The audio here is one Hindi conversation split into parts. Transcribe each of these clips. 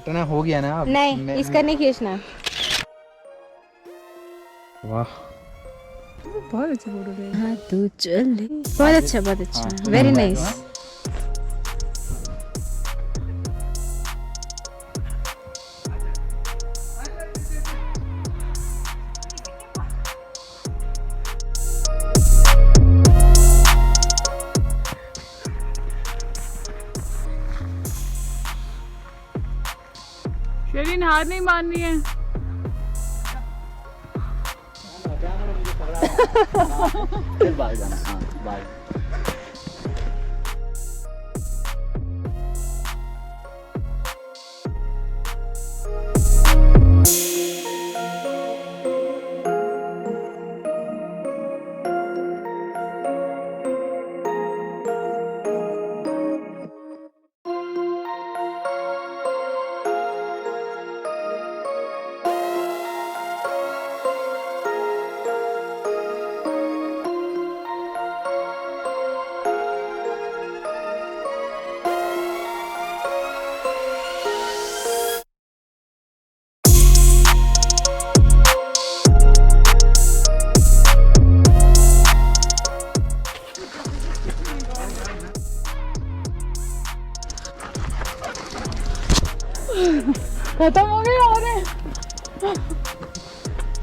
हटना हो गया ना अब। नहीं इसका नहीं खींचना। वाह बहुत अच्छी फोटो है। हाँ तू चल बहुत अच्छा बहुत अच्छा वेरी नाइस। शरीन हार नहीं माननी है। फिर बाहर जाना। हाँ बाहर। खत्म हो गया और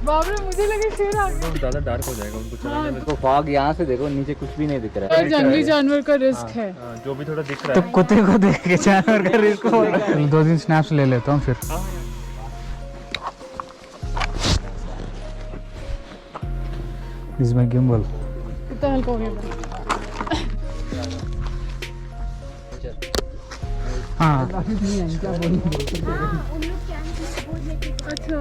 बाप रे मुझे लगे शेर आ गया। ज़्यादा डार्क हो जाएगा उनको चलाने में। तो फॉग यहाँ से देखो नीचे कुछ भी नहीं दिख रहा है। जंगली जानवर का रिस्क है। जो भी थोड़ा दिख रहा तो कुत्ते को देख के जानवर का रिस्क हो। 2 दिन स्नैप्स ले लेता हूँ फिर। इसमें गिम्बल कितना हल्का हो गया। हाँ अच्छा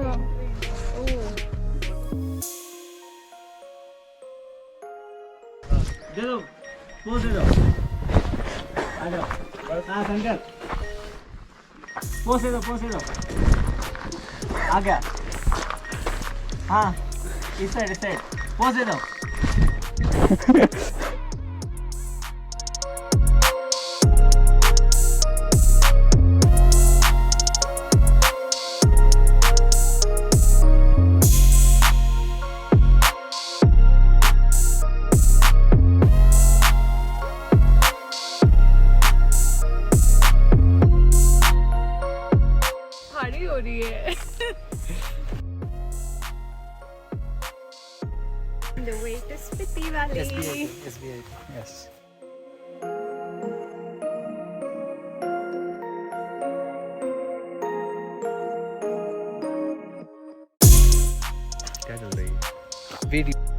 दे दो पोज दे दो। आ जाओ। हाँ शंकर पोज दे दो पोज दे दो। आ गया। हाँ इस साइड पोज दे दो। भारी हो रही है। The way to Spiti Valley. Yes. क्या चल रही है वीडियो।